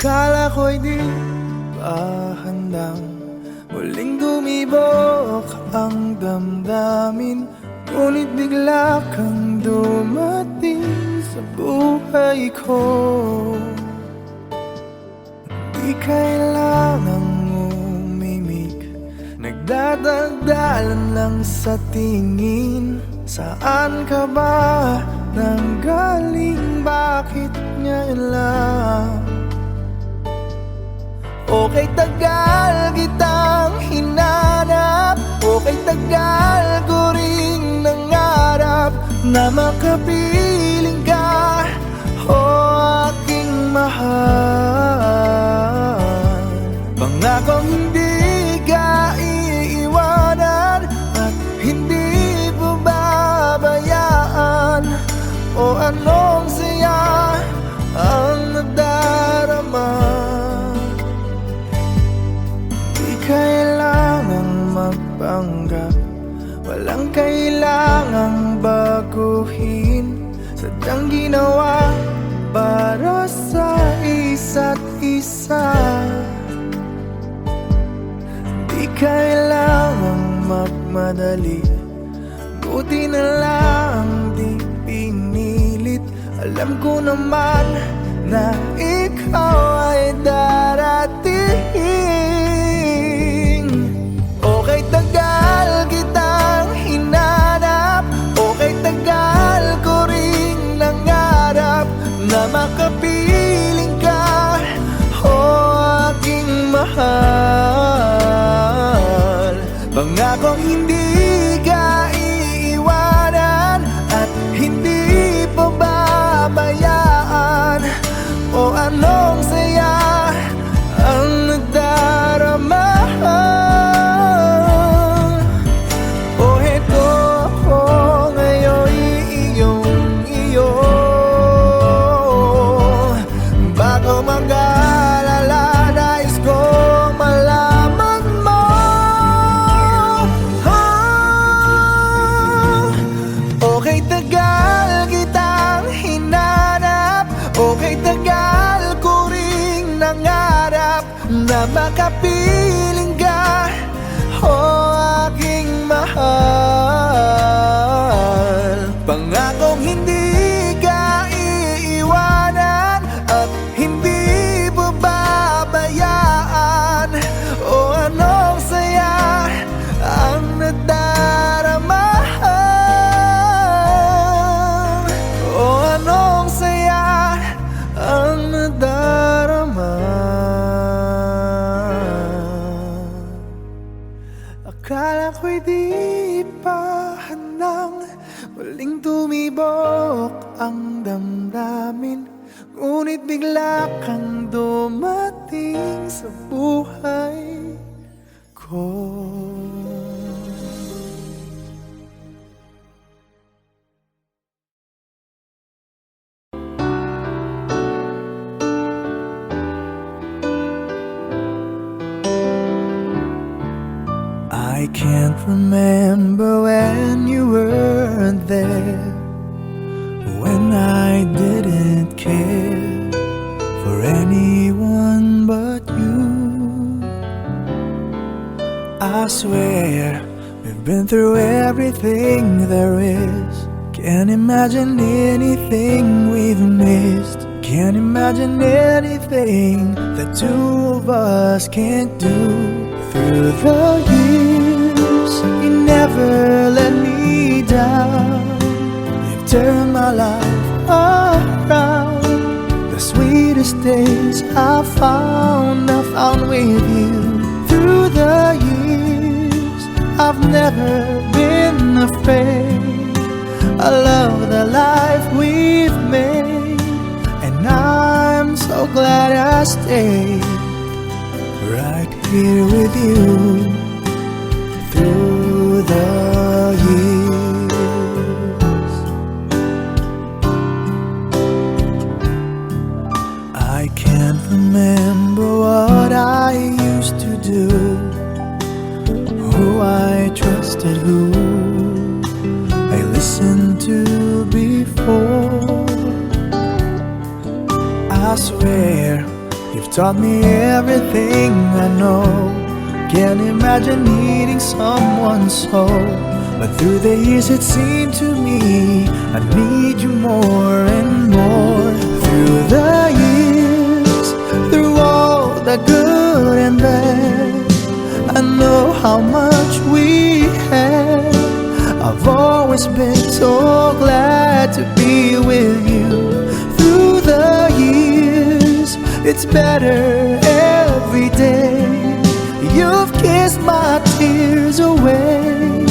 Akala ko'y di pa handang muling dumibok ang damdamin, ngunit bigla kang dumating sa buhay ko. Di kailangang umimik, nagdadagdalan lang sa tingin. Saan ka ba nanggaling? Bakit ngayon lang? Okay, tagal kitang hinanap, okay, tagal ko ring nangarap na makapiling ka, o aking mahal. Pangakong hindi ka iiwanan at hindi babayaan, o anong saya ang nadarama. Kailangang magpanggap, walang kailangang baguhin, sadyang ginawa para sa isa't isa. Di kailangang magmadali, buti na lang di pinilit. Alam ko naman na ikaw ay darating. Okay, tagal kitang hinanap, okay, tagal ko ring nangarap na makapiling ka, o aking mahal. Pangakong hindi ka iiwanan at hindi pababayaan, o anong saya ang nadarama. Na makapiling ka, o aking mahal. Pangakong hindi ka iiwanan at hindi babayaan, o anong saya ang nadarama, o anong saya ang nadarama. Akala ko'y di pa handang muling tumibok ang damdamin, ngunit bigla kang dumating sa buhay ko. I can't remember when you weren't there, when I didn't care for anyone but you. I swear we've been through everything there is. Can't imagine anything we've missed. Can't imagine anything the two of us can't do. Through the years, you never let me down. You've turned my life around. The sweetest days I found with you. Through the years, I've never been afraid. I love the life we've made, and I'm so glad I stayed right here with you through the years. I can't remember what I used to do, who I trusted, who I listened to before. I swear you've taught me everything I know. Can't imagine needing someone so, but through the years it seemed to me I need you more and more. Through the years, through all the good and bad, I know how much we had. I've always been so glad to be with you. Through the years, it's better every day. You've kissed my tears away.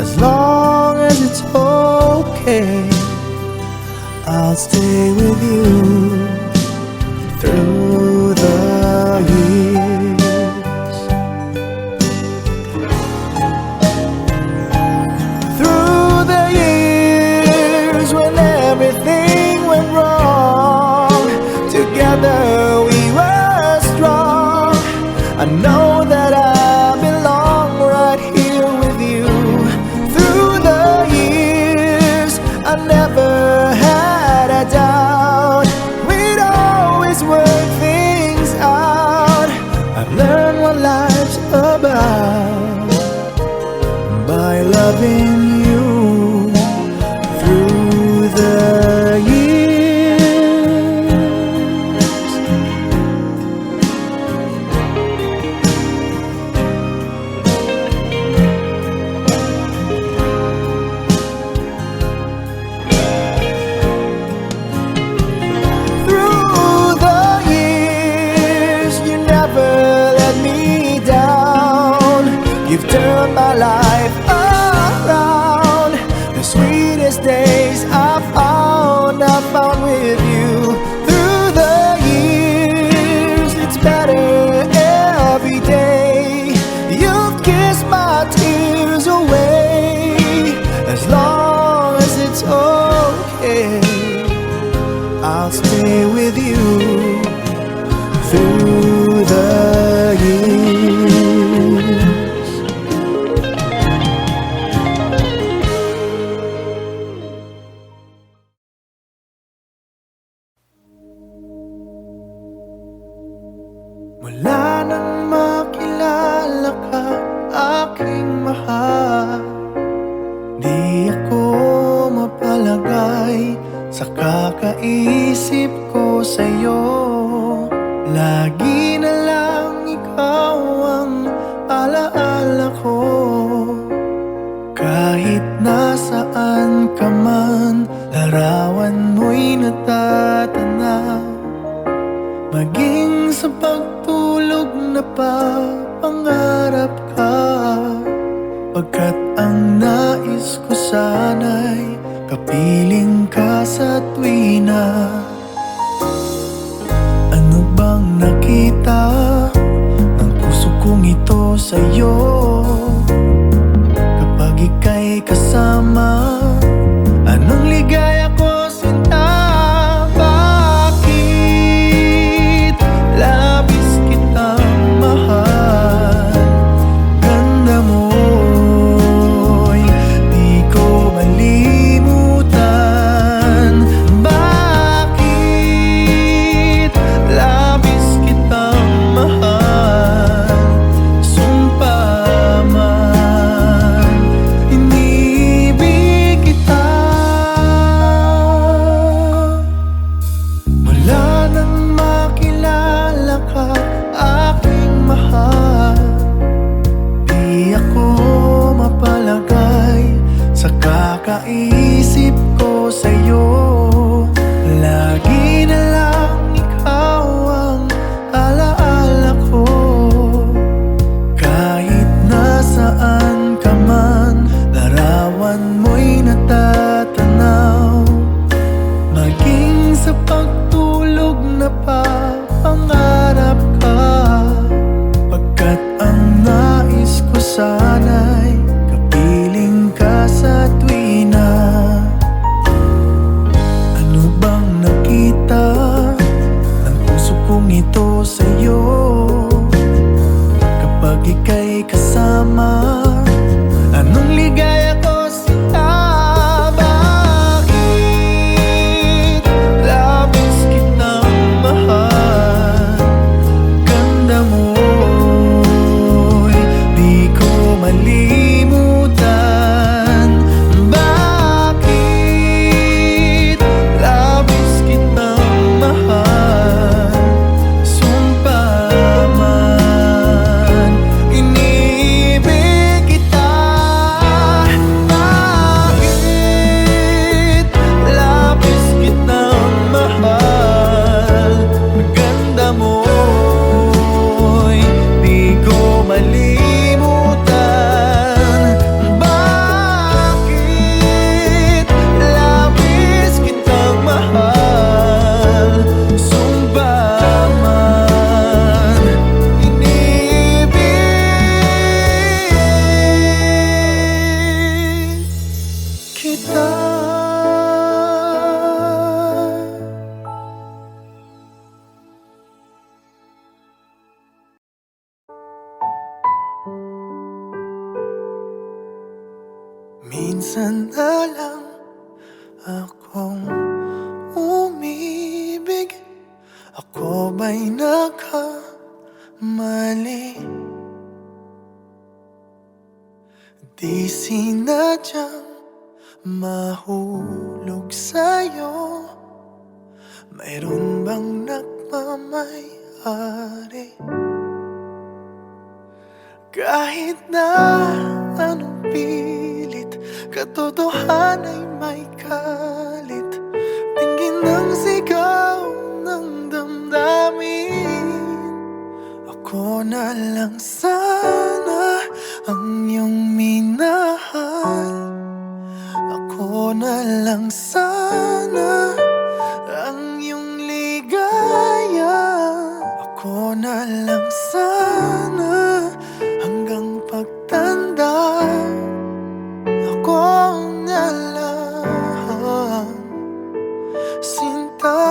As long as it's okay, I'll stay with you through the years. Through the years when everything went wrong, together we were strong. I know that I belong right here with you. Through the years, I never had a doubt. We'd always work things out. I've learned what life's about by loving you through the years. Through the years, you never let me down. You've turned my life around. The sweetest days I found with you. Through the years, it's better every day. You've kissed my tears away. As long as it's okay, I'll stay with you through the years. Mula nang makilala ka, aking mahal, di ako mapalagay sa kakaisip ko sa'yo. Lagi na lang ikaw ang alaala ko. Kahit nasaan ka man, larawan mo'y natatanaw. Maging sa pagtulog na pangarap ka, pagkat ang nais ko sana'y kapiling ka sa tuwina. Ano bang nakita ng puso kong ito sa'yo? Kapag ika'y kasama, anong ligaya ko sinta? Bakit labis kitang mahal? Ganda mo'y di ko malimutan. Bakit labis kitang mahal? Sumpa man. minsan na lang akong umibig. Ako ba'y nagkamali? Di sinadyang mahulog sa'yo. Mayroon bang nagmamay-ari? Kahit na anong pilit, katotohanan ay may kalit. Tingin ng sigaw ng damdamin. Ako na lang sana ang iyong minahal. Ako na lang sana ang iyong ligaya. Ako na lang sana hanggang pagtanda. Ako na lang, sinta.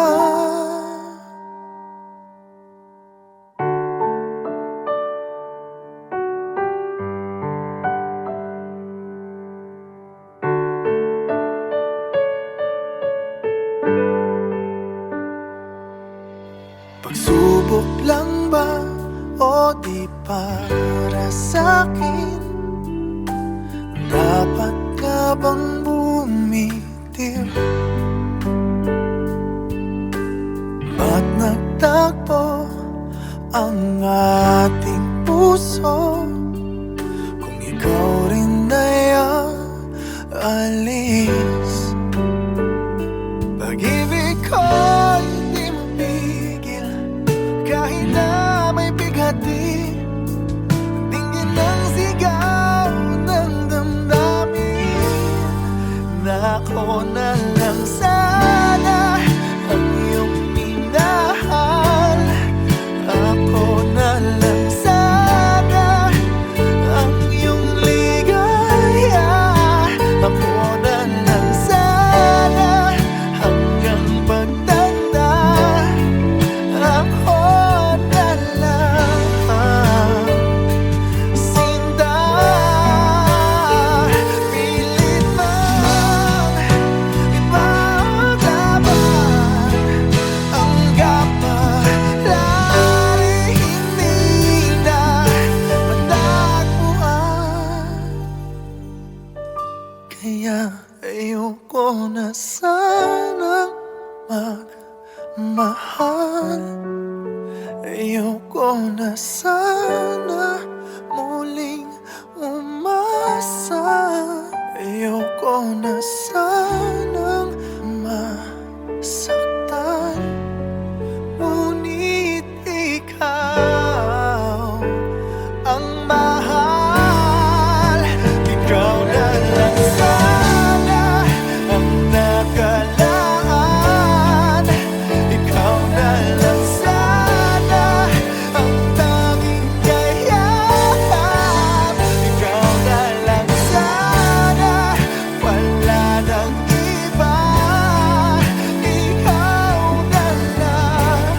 Pagsubok lang ba o di para sa'kin? Dapat ka bang bumitiw? Ba't nagtagpo ang ating puso kung ikaw rin ay aalis? Pag-ibig ko'y di mapigil kahit na may bighati. Tingin ng sigaw ng damdamin na ako na lang sana ang iyong minahal. Ako na lang sana ang iyong ligaya. Ako na lang sana hanggang pagtanda. Ako na lang, sinta. Pilit man ipaglaban ang kapalaran, hindi na matagpuan. Kaya ayoko na sanang magmahal. Ayoko na sana muling umasa. Ayoko na sanang masaktan. Ngunit ikaw ang mahal. Ikaw na lang sana ang nakalaan. Ikaw na lang sana ang tanging kayahan. Ikaw na lang sana, wala nang iba. Ikaw na lang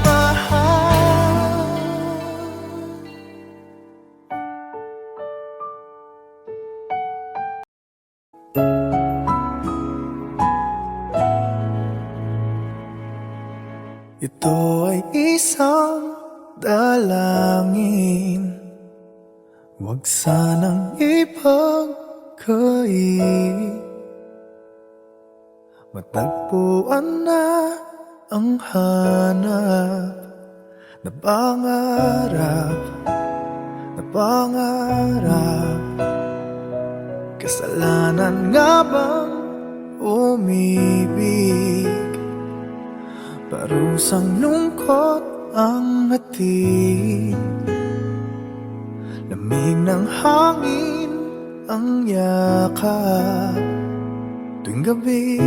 mahal. Ito ay isang dalangin, huwag sanang ipagkait. Matagpuan na ang hanap na pangarap, na pangarap. Kasalanan nga bang umibig? Parusang lungkot ang hatid. Lamig ng hangin ang yakap. Tuwing gabi,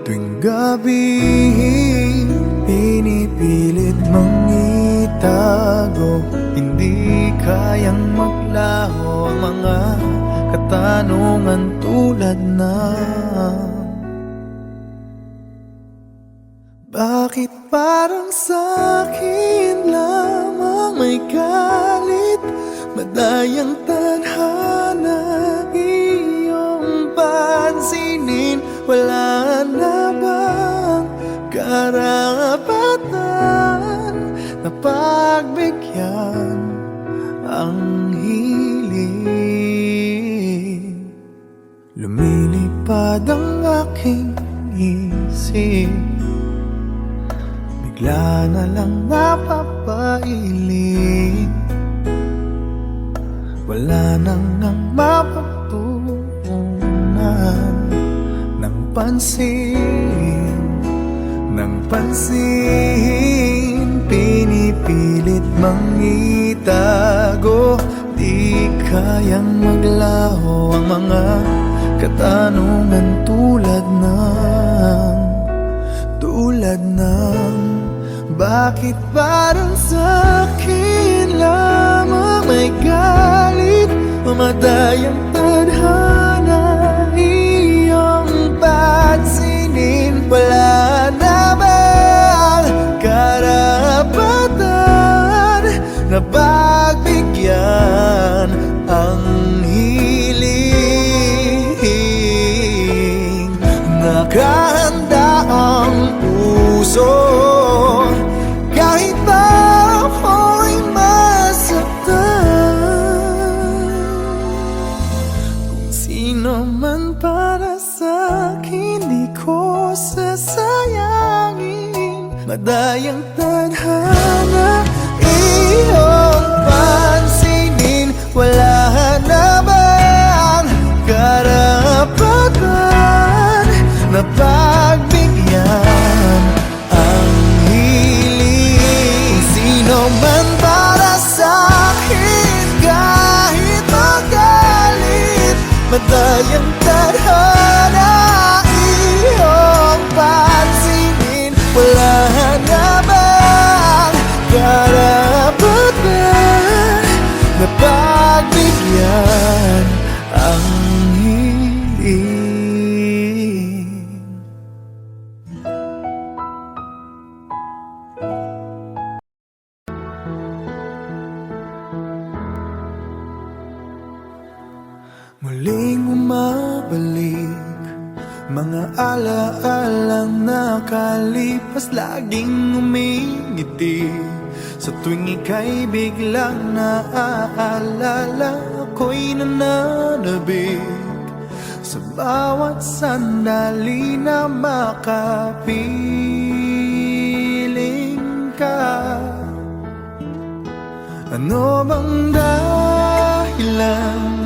tuwing gabi, pinipilit mang itago. Hindi kayang maglaho ang mga katanungan tulad ng bakit parang sa'kin lamang may galit? Madayang tadhana iyong pansinin. Wala na bang karapatan na pagbigyan ang hiling? Lumilipad ang aking isip, bigla na lang napapailing. Wala nang mapagtuunan ng pansin, ng pansin. Pinipilit mang itago, di kayang maglaho ang mga katanungan tulad ng bakit parang sa'kin lamang may galit? Mamatay ang tadhana iyong pansinin. Wala na bang karapatan na pagbigyan ang hiling? Nakahanda ang puso kahit pa ako'y masaktan. Kung sino man para sa'kin, di ko sasayangin. Madayang tadhana iyong pansinin. Wala na bang karapatan na pagbigyan ang hiling? Sino man para sa'kin, kahit magalit. Madayang tadhana iyong pansinin. Wala na bang karapatan na pagbigyan ang hiling? Muling umabalik mga alaalang nakalipas, laging umingiti sa tuwing ika'y biglang naaalala. Ako'y nananabik sa bawat sandali na makapiling ka. Ano bang dahilan?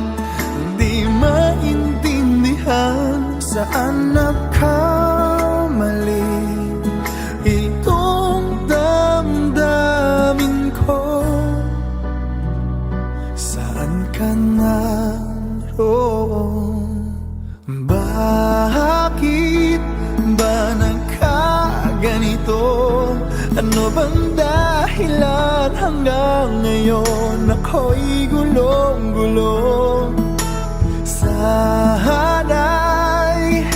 Di maintindihan saan nagkamali itong damdamin ko. Saan ka naroon? Bakit ba nagkaganito? Ano bang dahilan hanggang ngayon ako'y gulong-gulong? Sana'y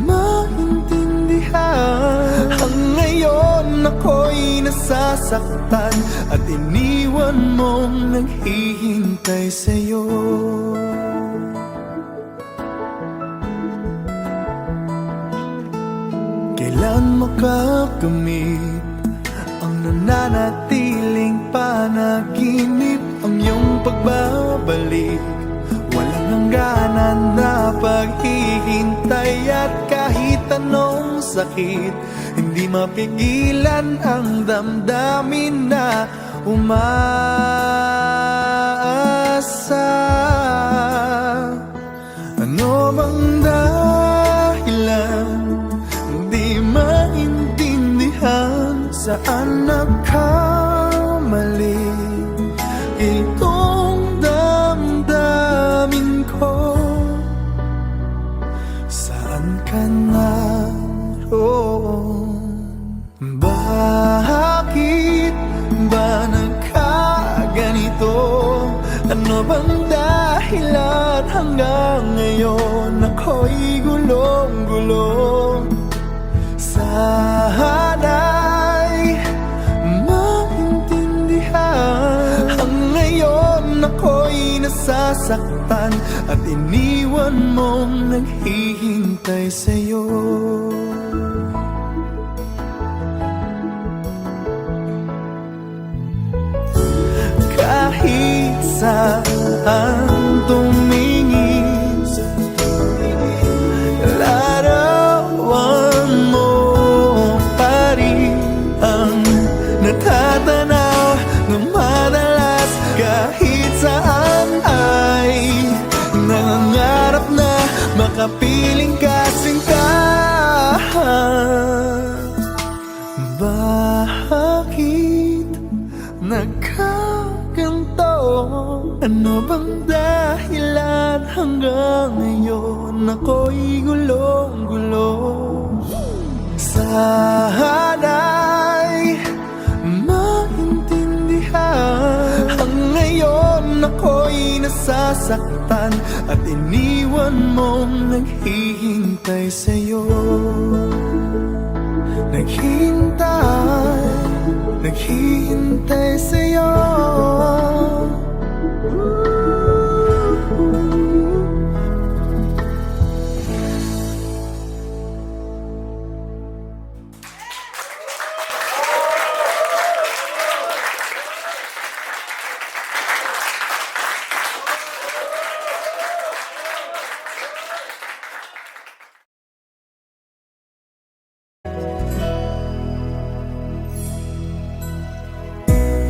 maintindihan. Ang ngayon ako'y nasasaktan at iniwan mong naghihintay sa'yo. Kailan makakamit ang nananatiling panaginip? Ang iyong pagbabalik, walang hangganan na paghihintay. At kahit anong sakit, hindi mapigilan ang damdamin na umaasa. Ano bang dahilan? Di maintindihan saan nagkamali itong damdamin ko. Saan ka naroon? Bakit ba nagkaganito? Ano bang dahilan hanggang ngayon ako'y gulong-gulong? Sana'y maintindihan. Ang ngayon ako nasasaktan at iniwan mong naghihintay sa'yo. Kahit saan tumingin, larawan mo pa rin ang natatanaw ng madalas. Kahit saan ay nangangarap na makapiling kasinta. Bakit nagkaganto? Ano bang dahilan hanggang ngayon ako'y gulong-gulo? Sana'y maintindihan. Ang ngayon ako'y nasasaktan at iniwan mong naghihintay sa'yo. Naghihintay sa'yo.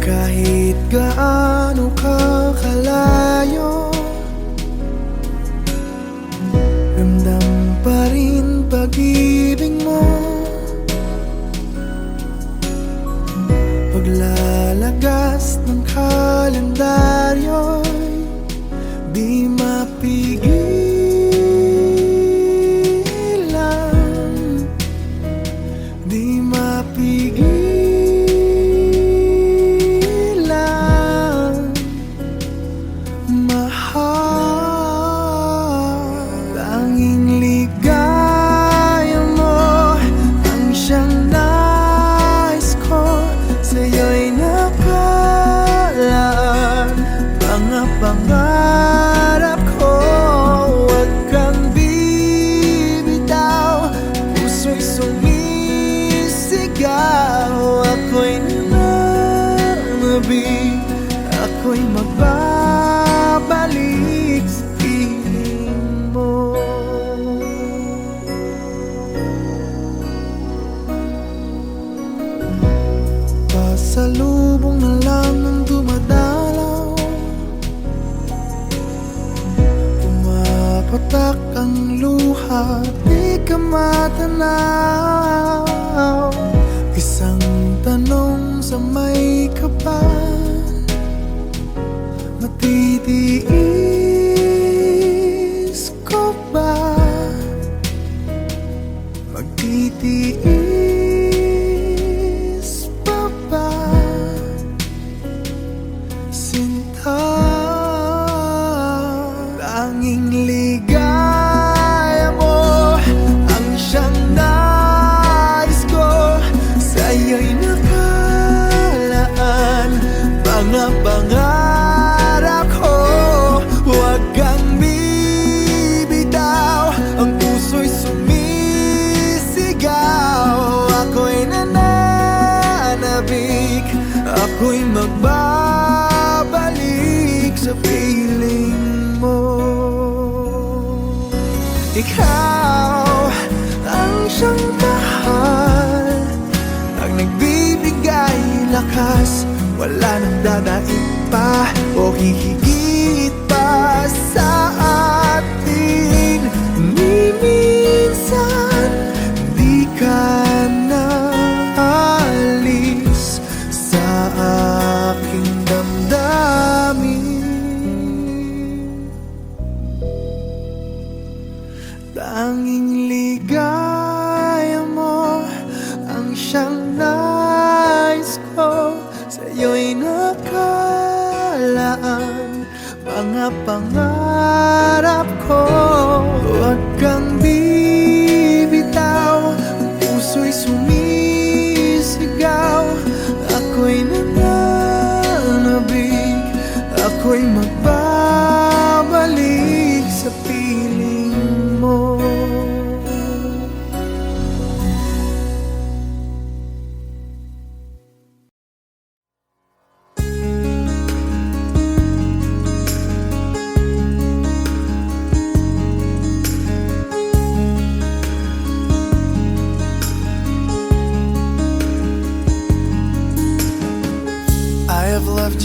Kahit gaano ka kalayo, ramdam pa rin pag-ibig mo. Paglalagas ng kalendaryo'y di mapigilan, di mapigilan. Pangarap ko, huwag kang bibitaw. Puso'y sumisigaw. Ako'y nananabig, ako'y magbabalik sa piling mo. Pasalubong na lang ng dumadalaw, patak ang luha, di ka matanaw. Isang tanong sa may kapal, matitiis ko ba? Magtitiis pa ba? Sinta, tanging ligaya mo ang siyang nais ko. Sa'yo'y nakalaan mga pangarap ko. Huwag kang bibitaw, ang puso'y sumisigaw. Ako'y nananabik, ako'y magbabalik sa piling mo. Ikaw ang siyang mahal, ang nagbibigay lakas. Wala nang dadaig pa o hihigit pa sa atin. Ni minsan di ka na alis sa aking damdamin. Tanging ligaya mo ang siyang nais ko. Sa'yo'y nakalaan mga pangarap ko. Huwag kang bibitaw, ang puso'y sumisigaw. Ako'y nananabig, ako'y magbabalik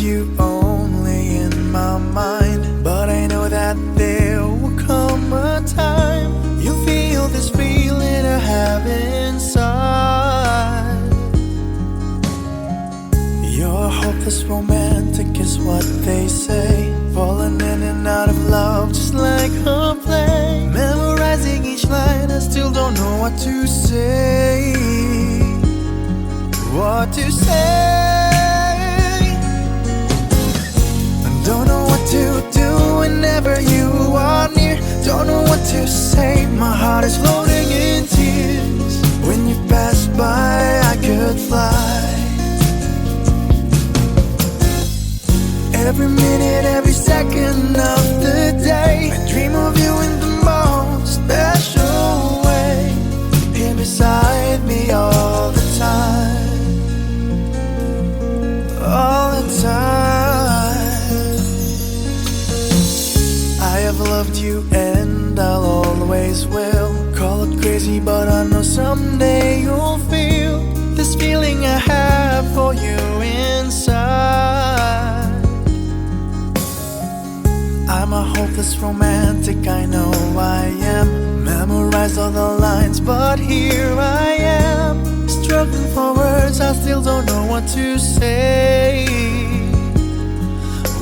you only in my mind, but I know that there will come a time you'll feel this feeling I have inside. You're hopeless romantic is what they say, falling in and out of love just like a play. Memorizing each line, I still don't know what to say. What to say? I don't know what to do whenever you are near. Don't know what to say, my heart is floating in tears. When you pass by, I could fly. Every minute, every second of the day, I dream of you in the most special way. Here beside me all the time, all the time. I have loved you and I'll always will. Call it crazy, but I know someday you'll feel this feeling I have for you inside. I'm a hopeless romantic, I know I am. Memorized all the lines, but here I am, struggling for words, I still don't know what to say.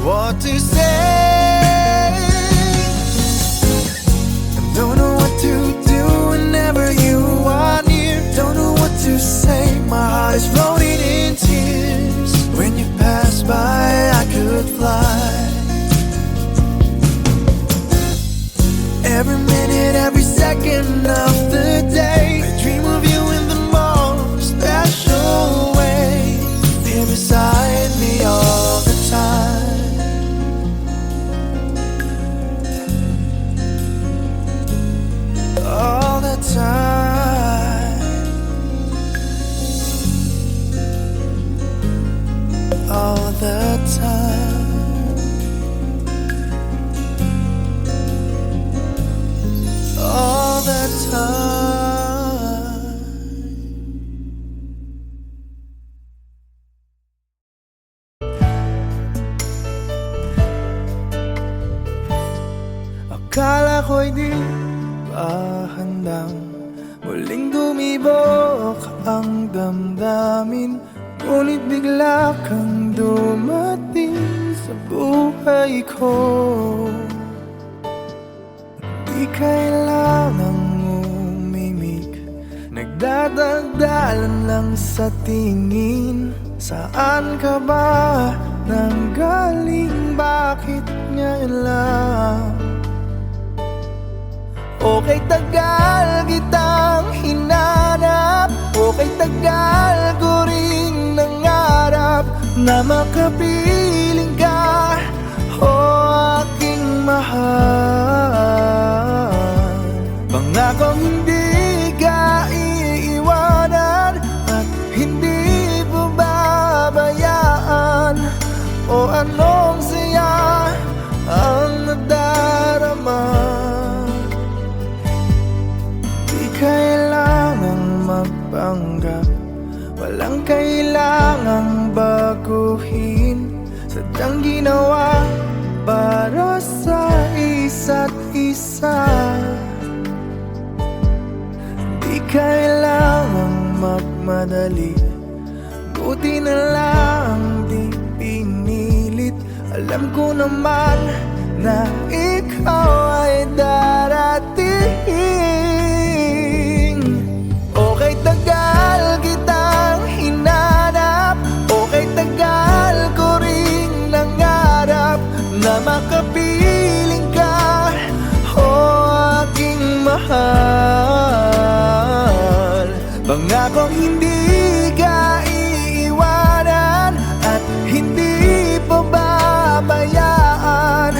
What to say? I don't know what to do whenever you are near. Don't know what to say, my heart is floating in tears. When you pass by, I could fly. Every minute, every second of the day, I dream of you in the most special way. Here beside me all the time, all the time, all the time. All the time. Akala ko'y di ba handang muling dumibok ang damdamin, ngunit bigla kang dumating sa buhay ko. Di kailangang umimik, nagdadagdalan lang sa tingin. Saan ka ba nanggaling? Bakit ngayon lang? Okay, tagal kitang hinanap, okay, tagal ko ring nangarap na makapiling ka, o aking mahal. Pangakong hindi ka iiwanan at hindi pababayaan, o anong saya ang nadarama. Di kailangang magpanggap, walang kailangang baguhin, sadyang ginawa para sa isa't isa. Di kailangang magmadali, buti na lang di pinilit. Alam ko naman na ikaw ay darating. Okay, tagal kitang hinanap, okay, tagal ko ring nangarap na makapiling ka, o aking mahal. Pangakong hindi ka iiwanan at hindi pababayaan,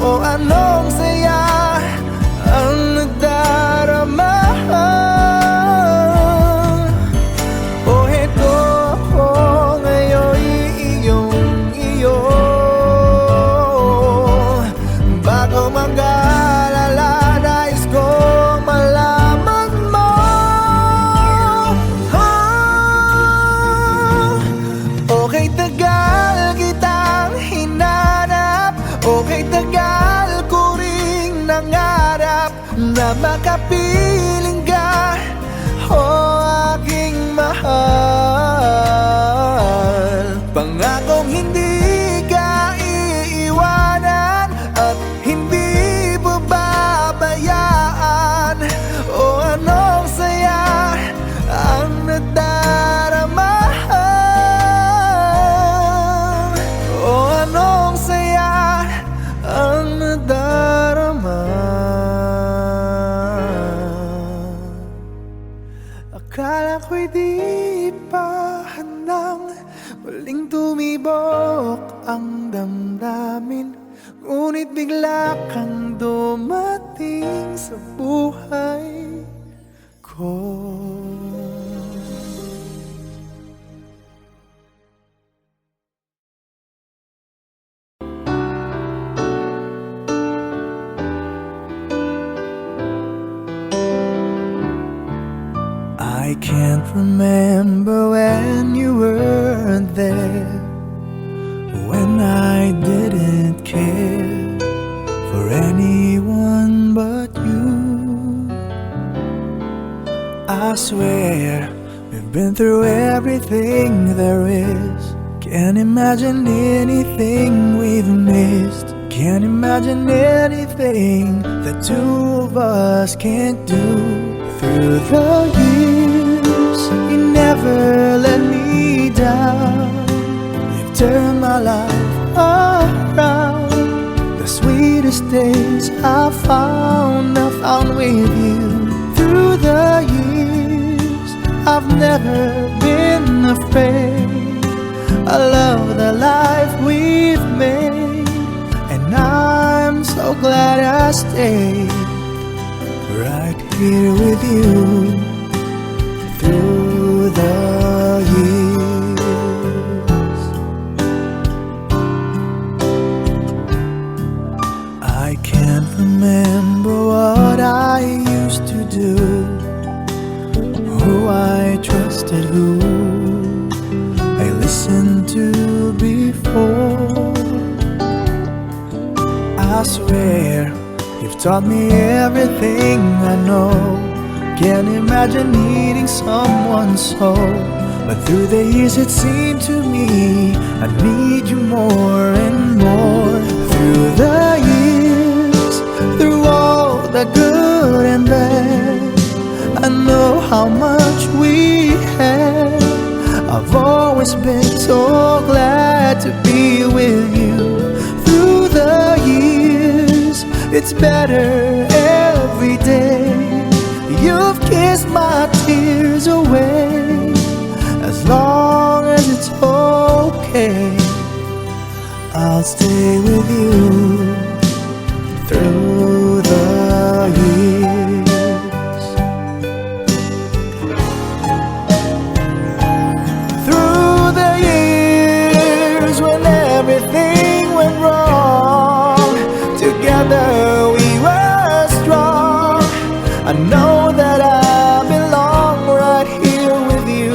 o anong saya ang nadarama. O heto ako ngayon, iyong-iyo. Bago mag-alala, nais kong malaman mo, piling ka, oh aking mahal. Pangakong hindi ka iiwanan at hindi babayaan. O anong saya ang nadarama, o anong saya ang nadarama. Akala ko'y di pa handang muling tumibok ang damdamin, ngunit bigla kang dumating sa buhay ko. I can't remember when you weren't there, when I didn't care for anyone but you. I swear we've been through everything there is. Can't imagine anything we've missed. Can't imagine anything the two of us can't do. Through the years, you never let me down. You've turned my life around. The sweetest days I found with you. Through the years, I've never been afraid. I love the life we've made, and I'm so glad I stayed right here with you through the years. I can't remember what I used to do, who I trusted, who I listened to before. I swear you've taught me everything I know. Can't imagine needing someone so, but through the years it seemed to me I need you more and more. Through the years, through all the good and bad, I know how much we had. I've always been so glad to be with you. Through the years, it's better every day. You've kissed my tears away. As long as it's okay, I'll stay with you through the years. Through the years when everything went wrong, together we were strong. I know that I belong right here with you.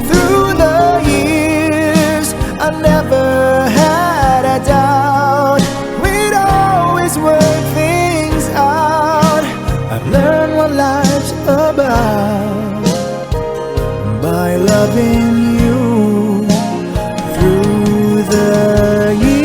Through the years, I never had a doubt. We'd always work things out. I've learned what life's about by loving you through the years.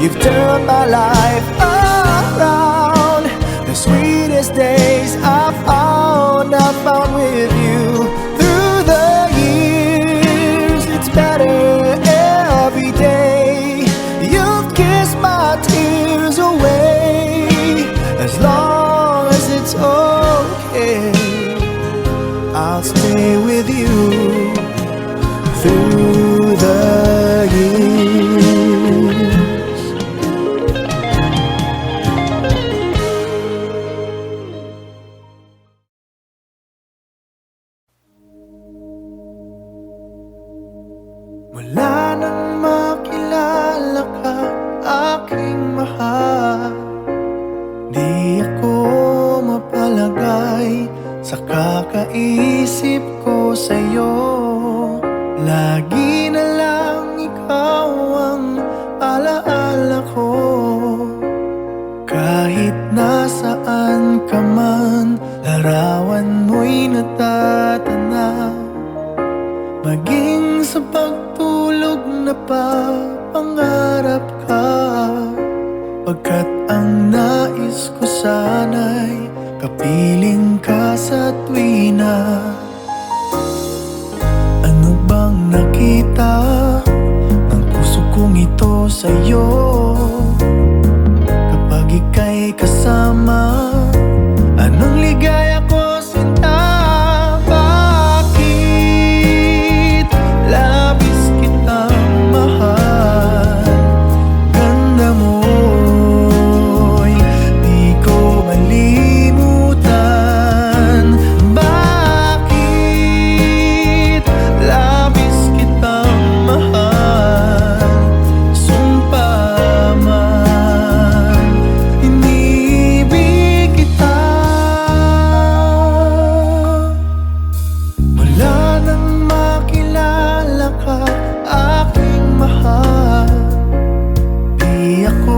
You've turned my life around. The sweetest days I found with you. Through the years, it's better every day. You've kissed my tears away. As long as it's okay, I'll stay with you through the years. napapangarap ka. Pagkat ang nais ko sana'y kapiling ka sa tuwina. Ano bang nakita ng puso kong ito sa'yo? Kapag ika'y kasama, anong ligaya ko sinta? Bakit labis kitang mahal? Ganda mo'y di ko malimutan. Bakit labis kitang mahal? Sumpa man, inibig kita. Mula nang makilala ka, aking mahal, di ako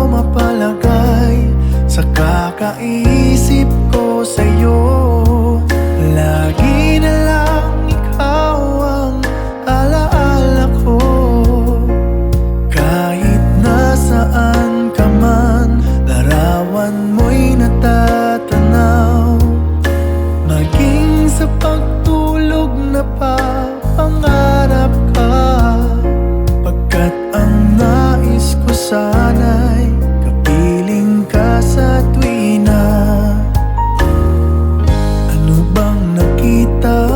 mapalagay sa kakaisip ko sa'yo. Lagi na lang ikaw ang alaala ko. Kahit nasaan ka man, larawan mo'y natatanaw. Maging sa pagtulog napapangarap ka. Pagkat ang nais ko sana'y kapiling ka sa tuwina. Ano bang nakita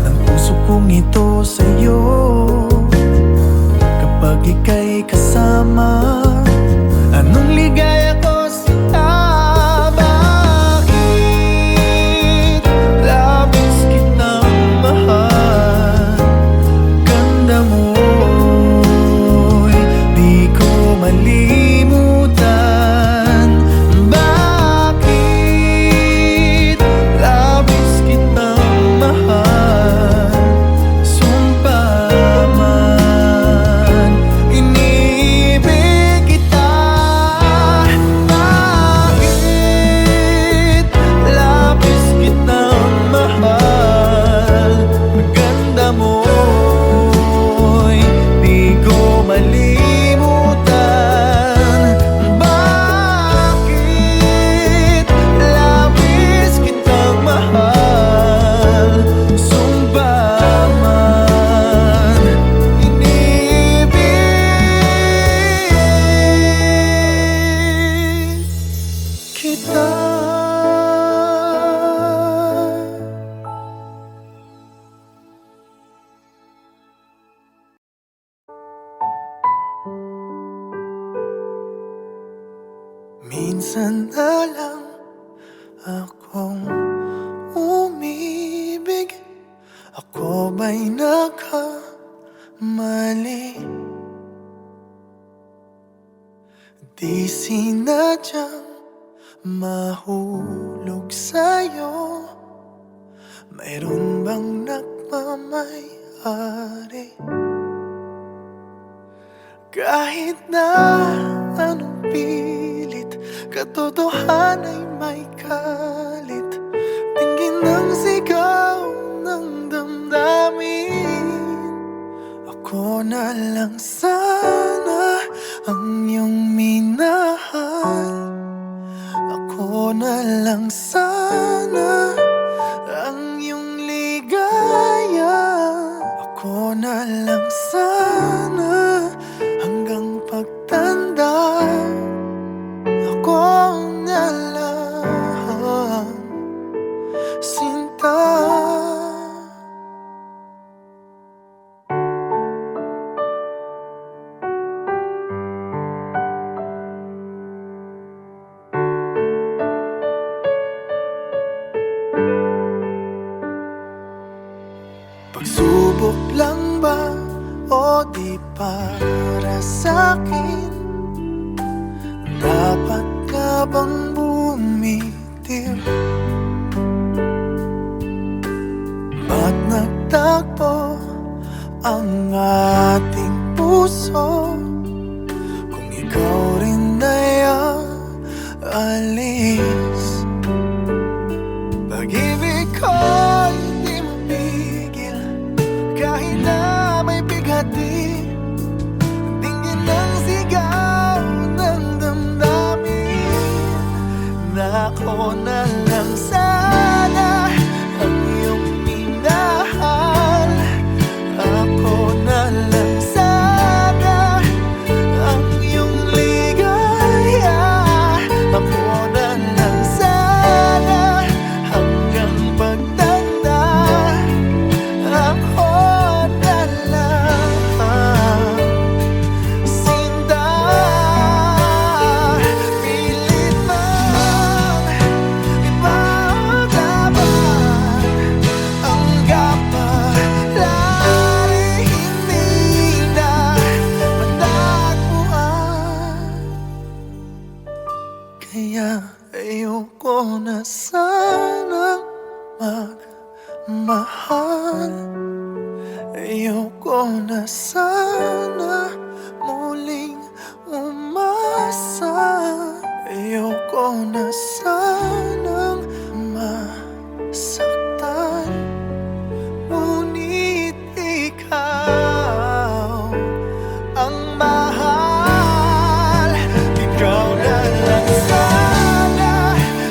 ng puso kong ito sa'yo? Kapag ika'y kasama, anong ligaya ko sinta? Bakit labis kitang mahal? Ganda mo'y di ko malimutan. Bakit labis kitang mahal? Sumpa man, inibig kita. Bakit labis kitang mahal? Ganda mo'y di ko malimutan. Bakit labis kitang mahal? Sumpa man, inibig kita. Minsan na lang akong umibig. Ako ba'y nagkamali? Di sinadyang mahulog sa'yo. Mayroon bang nagmamay-ari? Kahit na anong pilit, katotohanan ay may kalit. Tingin ng sigaw ng damdamin. Ako na lang sana ang iyong minahal. Ako na lang sana ang iyong ligaya. Ako na lang sana hanggang pagtanda. Ako na lang sinta. Pagsubok lang ba o di para sa'kin? Dapat ka bang bumitiw? Ba't nagtagpo ang ating puso kung ikaw rin ay alis? Pag-ibig ko'y di mapigil kahit na may bighati. ng sigaw ng damdamin na ako na lang sana ang iyong minahal. Ako na lang sana ang iyong ligaya. Ako na lang sana hanggang pagtanda. Ako na lang sinta. Pilit man ipaglaban ang kapalaran, hindi na matagpuan. Kaya ayoko na sanang magmahal. Ayoko na sana muling umasa. Ayoko na sanang masaktan. Ngunit ikaw ang mahal. Ikaw na lang sana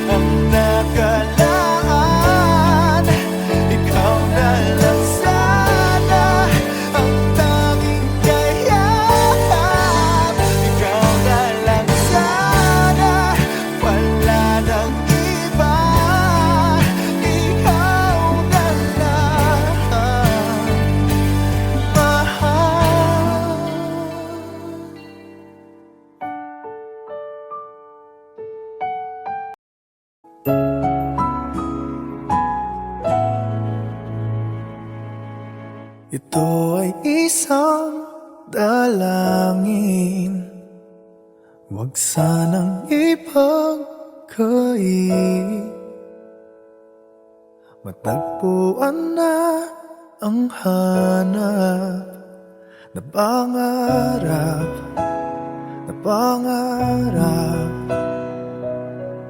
ang nakalaan. Ikaw na lang sana ang tanging kayahan. Ikaw na lang sana, wala nang iba. Ikaw na lang mahal. Ito ay isang dalangin, huwag sanang ipagkait. Matagpuan na ang hanap na pangarap.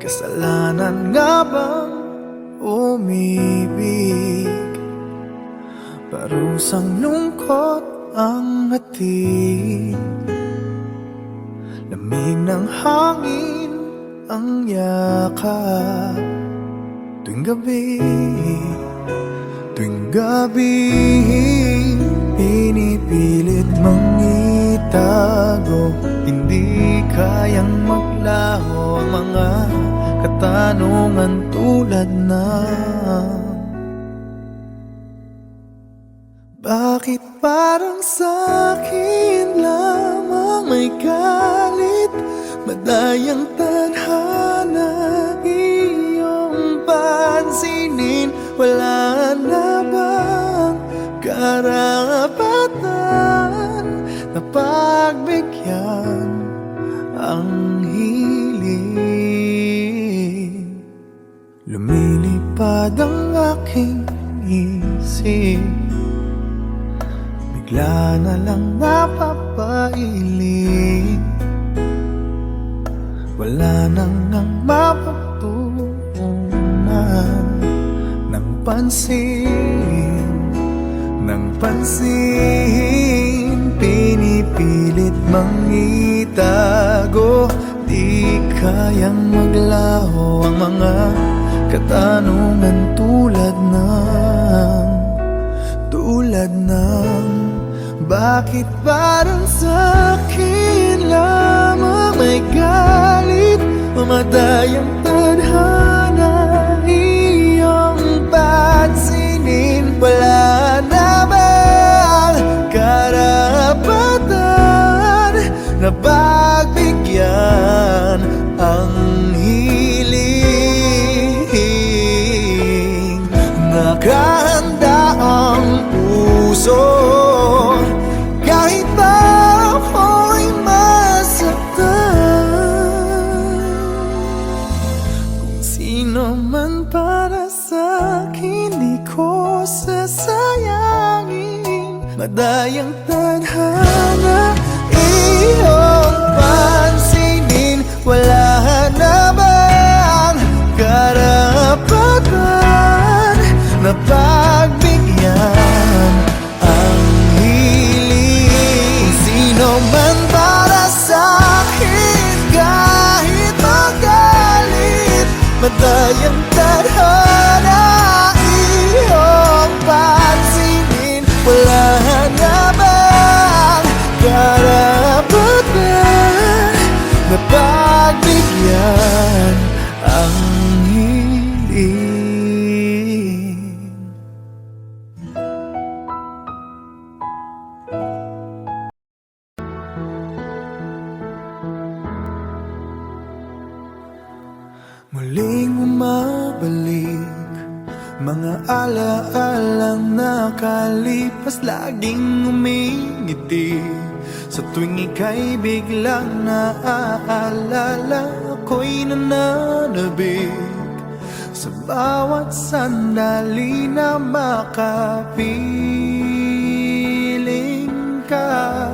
Kasalanan nga bang umibig? Parusang lungkot ang hatid. Lamig ng hangin ang yakap. Tuwing gabi pinipilit mang itago. Hindi kayang maglaho ang mga katanungan tulad ng bakit parang sa'kin lamang may galit? Madayang tadhana iyong pansinin. Wala na bang karapatan na pagbigyan ang hiling? Lumilipad ang aking isip, bigla na lang napapailing. Wala nang ang mapagtuunan ng pansin. Pinipilit mang itago. Di kayang maglaho ang mga katanungan tulad ng bakit parang sa'kin lamang may galit? Mamadayang tadhana iyong pansinin. Wala na bang karapatan na pagbigyan ang hiling? Nakahanda ang puso kahit pa ako'y masaktan. Kung sino man para sa'kin, di ko sasayangin. Madayang tadhana iyong pansinin. Wala na bang karapatan na pagbigyan ang hiling? Sino man ba Madayang tadhana iyong pansinin. Wala na bang karapatan na pagbigyan ang hiling? Muling bumabalik mga alaalang nakalipas, laging umingiti sa tuwing ika'y biglang naaalala. Ako'y nananabik sa bawat sandali na makapiling ka.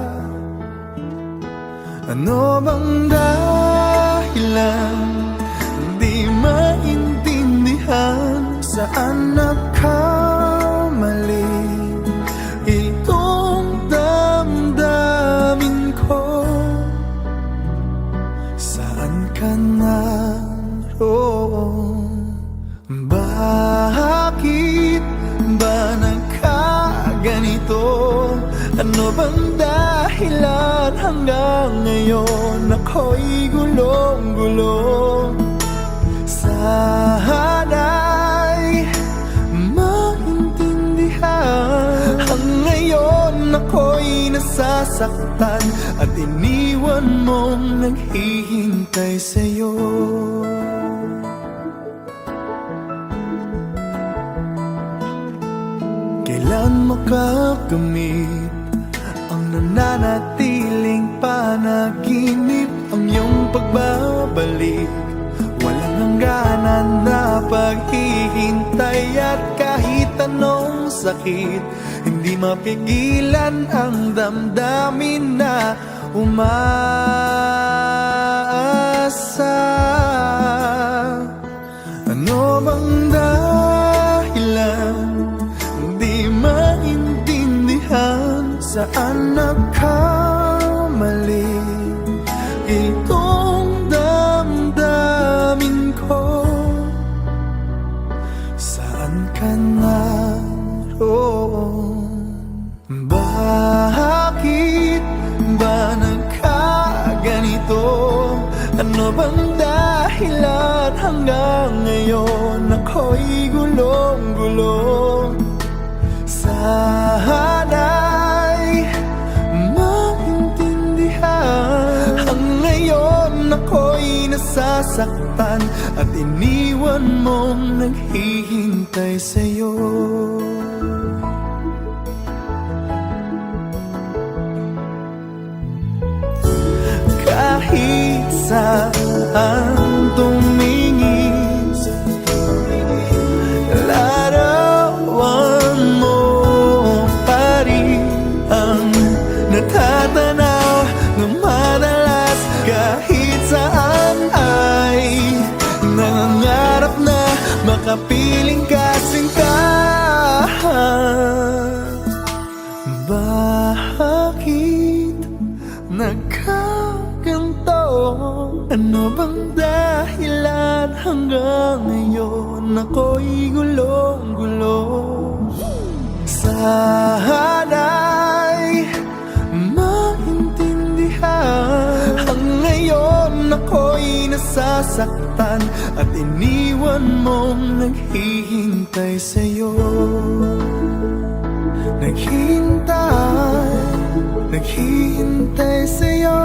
Ano bang dahilan di maintindihan? Saan nagkamali itong damdamin ko? Saan ka naroon? Bakit ba nagkaganito? Ano bang dahilan hanggang ngayon ako'y gulong-gulong? Sana'y maintindihan. Hanggang ngayon ako'y nasasaktan at iniwan mong naghihintay sa'yo. Kailan makakamit ang nananatiling panaginip? Ang iyong pagbabalik, walang hangganan na paghihintay. At kahit anong sakit, hindi mapigilan ang damdamin na umaasa. Ano bang dahilan di maintindihan? Saan nagkamali itong damdamin ko? Saan ka naroon? Bakit ba nagkaganito? Ano bang dahilan hanggang ngayon ako'y gulong-gulong? Sana'y maintindihan. Hanggang ngayon ako'y nasasaktan at iniwan mong naghihintay sa'yo. Kahit saan tumingin, larawan mo pa rin ang natatanaw ng madalas. Kahit saan ay nangangarap na makapiling ka, sinta. Bakit nagkaganto? Ano bang dahilan hanggang ngayon ako'y gulong-gulong? Sana'y maintindihan. Hanggang ngayon ako'y nasasaktan at iniwan mong naghihintay sa'yo. Naghihintay sa'yo.